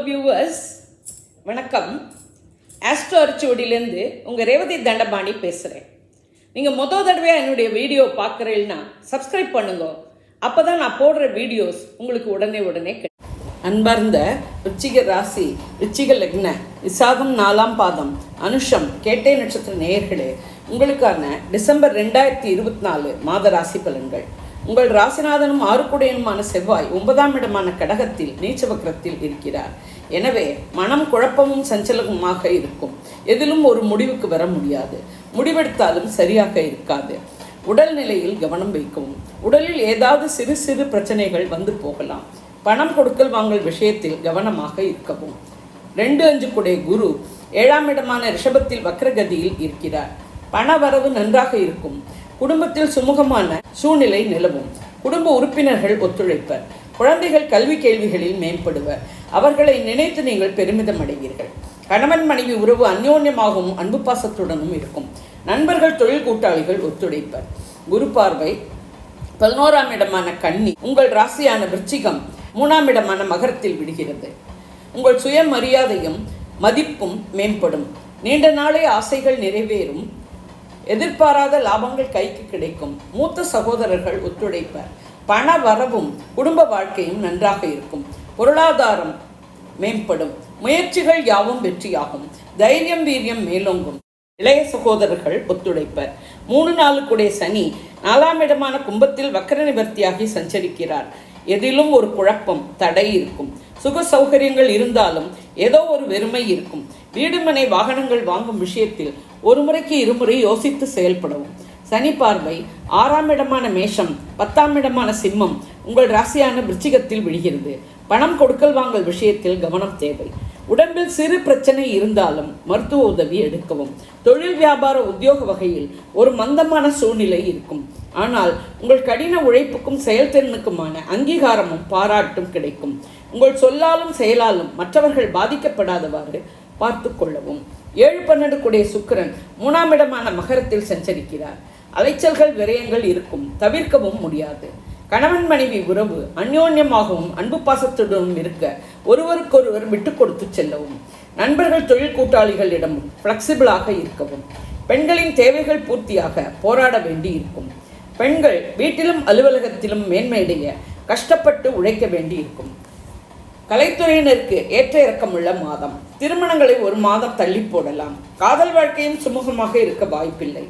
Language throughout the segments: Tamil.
வியூவர்ஸ், வணக்கம். ஆஸ்ட்ரோ அரிச்சுவடியிலேருந்து உங்கள் ரேவதி தண்டபாணி பேசுகிறேன். நீங்கள் தடவையாக என்னுடைய வீடியோ பார்க்குறீங்கன்னா சப்ஸ்கிரைப் பண்ணுங்க. அப்போ தான் நான் போடுற வீடியோஸ் உங்களுக்கு உடனே கிடைக்கும். அன்பார்ந்த விருச்சிக ராசி, விருச்சிக லக்ன, விசாகம் 4ஆம் பாதம், அனுஷம், கேட்டை நட்சத்திர நேயர்களே, உங்களுக்கான டிசம்பர் 2024 மாத ராசி பலன்கள். உங்கள் ராசிநாதனும் ஆறுக்குடையனுமான செவ்வாய் 9ஆம் இடமான கடகத்தில் நீச்சவக்கரத்தில் இருக்கிறார். எனவே மனம் குழப்பமும் சஞ்சலமுமாக இருக்கும். எதிலும் ஒரு முடிவுக்கு வர முடியாது. முடிவெடுத்தாலும் சரியாக இருக்காது. உடல்நிலையில் கவனம் வைக்கவும். உடலில் ஏதாவது சிறு சிறு பிரச்சனைகள் வந்து போகலாம். பணம் கொடுக்கல் வாங்கல் விஷயத்தில் கவனமாக இருக்கவும். 2-5 குடைய குரு 7ஆம் இடமான ரிஷபத்தில் வக்ரகதியில் இருக்கிறார். பண வரவு நன்றாக இருக்கும். குடும்பத்தில் சுமூகமான சூழ்நிலை நிலவும். குடும்ப உறுப்பினர்கள் ஒத்துழைப்பர். குழந்தைகள் கல்வி கேள்விகளில் மேம்படுவர். அவர்களை நினைத்து நீங்கள் பெருமிதம் அடைவீர்கள். கணவன் மனைவி உறவு அந்யோன்யமாகவும் அன்பு பாசத்துடனும் இருக்கும். நண்பர்கள் தொழில் கூட்டாளிகள் ஒத்துழைப்பர். குரு பார்வை 11ஆம் இடமான கன்னி உங்கள் ராசியான விருச்சிகம் 3ஆம் இடமான மகரத்தில் விடுகிறது. உங்கள் சுயமரியாதையும் மதிப்பும் மேம்படும். நீண்ட நாளே ஆசைகள் நிறைவேறும். எதிர்பாராத லாபங்கள் கைக்கு கிடைக்கும். மூத்த சகோதரர்கள் ஒத்துழைப்பர். பண வரவும் குடும்ப வாழ்க்கையும் நன்றாக இருக்கும். பொருளாதாரம் மேம்படும். முயற்சிகள் யாவும் வெற்றியாகும். தைரியம் வீரியம் மேலோங்கும். இளைய சகோதரர்கள் ஒத்துழைப்பர். 3-4 குடைய சனி 4ஆம் இடமான கும்பத்தில் வக்கர நிவர்த்தியாகி சஞ்சரிக்கிறார். எதிலும் ஒரு குழப்பம், தடை இருக்கும். சுக சௌகரியங்கள் இருந்தாலும் ஏதோ ஒரு வெறுமை இருக்கும். வீடு மனை வாகனங்கள் வாங்கும் விஷயத்தில் ஒரு முறைக்கு இருமுறை யோசித்து செயல்படவும். சனி பார்வை 6ஆம் இடமான மேஷம் 10ஆம் இடமான சிம்மம் உங்கள் ராசியான விருச்சிகத்தில் விழுகிறது. பணம் கொடுக்கல் வாங்கல் விஷயத்தில் கவனம் தேவை. உடம்பில் சிறு பிரச்சனை இருந்தாலும் மருத்துவ உதவி எடுக்கவும். தொழில் வியாபார உத்தியோக வகையில் ஒரு மந்தமான சூழ்நிலை இருக்கும். ஆனால் உங்கள் கடின உழைப்புக்கும் செயல்திறனுக்குமான அங்கீகாரமும் பாராட்டும் கிடைக்கும். உங்கள் சொல்லாலும் செயலாலும் மற்றவர்கள் பாதிக்கப்படாதவாறு பார்த்து கொள்ளவும். 7-12 குடைய சுக்கிரன் 3ஆம் இடமான மகரத்தில் சஞ்சரிக்கிறார். அலைச்சல்கள் விரயங்கள் இருக்கும். தவிர்க்கவும் முடியாது. கணவன் மனைவி உறவு அந்யோன்யமாகவும் அன்பு பாசத்துடனும் இருக்க ஒருவருக்கொருவர் விட்டு கொடுத்து செல்லவும். நண்பர்கள் தொழில் கூட்டாளிகளிடமும் ஃப்ளெக்சிபிளாக இருக்கவும். பெண்களின் தேவைகள் பூர்த்தியாக போராட வேண்டி இருக்கும். பெண்கள் வீட்டிலும் அலுவலகத்திலும் மேன்மையடைய கஷ்டப்பட்டு உழைக்க வேண்டி இருக்கும். கலைத்துறையினருக்கு ஏற்ற இறக்கமுள்ள மாதம். திருமணங்களை ஒரு மாதம் தள்ளி போடலாம். காதல் வாழ்க்கையும் சுமூகமாக இருக்க வாய்ப்பில்லை.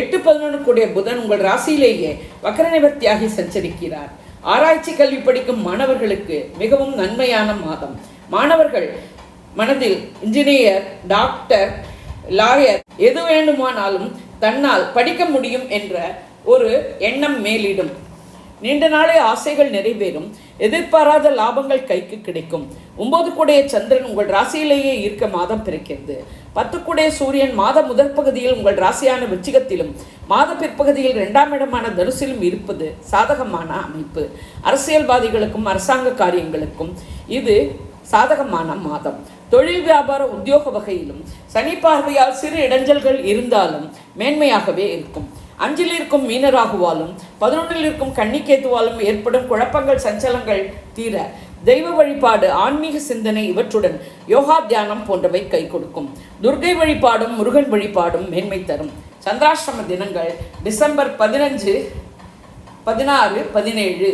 8-11 கூடிய புதன் உங்கள் ராசியிலேயே வக்கர நிவர்த்தியாகி சஞ்சரிக்கிறார். ஆராய்ச்சி கல்வி படிக்கும் மாணவர்களுக்கு மிகவும் நன்மையான மாதம். மாணவர்கள் மனதில் இன்ஜினியர், டாக்டர், லாயர் எது வேண்டுமானாலும் தன்னால் படிக்க முடியும் என்ற ஒரு எண்ணம் மேலிடும். நீண்ட நாளே ஆசைகள் நிறைவேறும். எதிர்பாராத லாபங்கள் கைக்கு கிடைக்கும். 9 கூடைய சந்திரன் உங்கள் ராசியிலேயே இருக்க மாதம் பிறக்கிறது. 10 கூடைய சூரியன் மாத முதற் பகுதியில் உங்கள் ராசியான விருச்சிகத்திலும் மாத பிற்பகுதியில் 2ஆம் இடமான தனுசிலும் இருப்பது சாதகமான அமைப்பு. அரசியல்வாதிகளுக்கும் அரசாங்க காரியங்களுக்கும் இது சாதகமான மாதம். தொழில் வியாபார உத்தியோக வகையிலும் சனி பார்வையால் சிறு இடைஞ்சல்கள் இருந்தாலும் மேன்மையாகவே இருக்கும். 5இல் இருக்கும் மீனராகுவாலும் 11இல் இருக்கும் கன்னிக்கேத்துவாலும் ஏற்படும் குழப்பங்கள் சஞ்சலங்கள் தீர தெய்வ வழிபாடு, ஆன்மீக சிந்தனை இவற்றுடன் யோகா தியானம் போன்றவை கை கொடுக்கும். துர்கை வழிபாடும் முருகன் வழிபாடும் மேன்மை தரும். சந்திராஷ்டம தினங்கள் டிசம்பர் 15, 16, 17.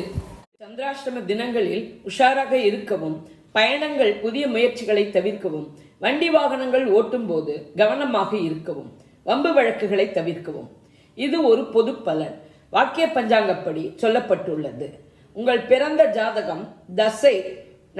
சந்திராஷ்டம தினங்களில் உஷாராக இருக்கவும். பயணங்கள், புதிய முயற்சிகளை தவிர்க்கவும். வண்டி வாகனங்கள் ஓட்டும் போது கவனமாக இருக்கவும். வம்பு வழக்குகளை தவிர்க்கவும். இது ஒரு பொது பலன். வாக்கிய பஞ்சாங்கப்படி சொல்லப்பட்டுள்ளது. உங்கள் பிறந்த ஜாதகம், தசை,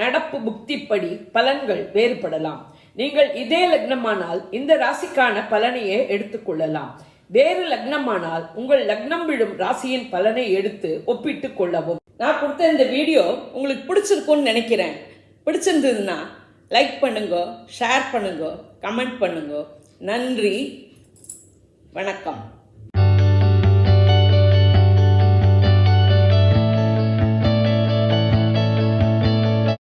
நடப்பு புக்திப்படி பலன்கள் வேறுபடலாம். நீங்கள் இதே லக்னமானால் இந்த ராசிக்கான பலனையே எடுத்துக்கொள்ளலாம். வேறு லக்னமானால் உங்கள் லக்னம் விழும் ராசியின் பலனை எடுத்து ஒப்பிட்டு கொள்ளவும். நான் கொடுத்த இந்த வீடியோ உங்களுக்கு பிடிச்சிருக்கும்னு நினைக்கிறேன். பிடிச்சிருந்ததுன்னா லைக் பண்ணுங்க, ஷேர் பண்ணுங்க, கமெண்ட் பண்ணுங்க. நன்றி, வணக்கம்.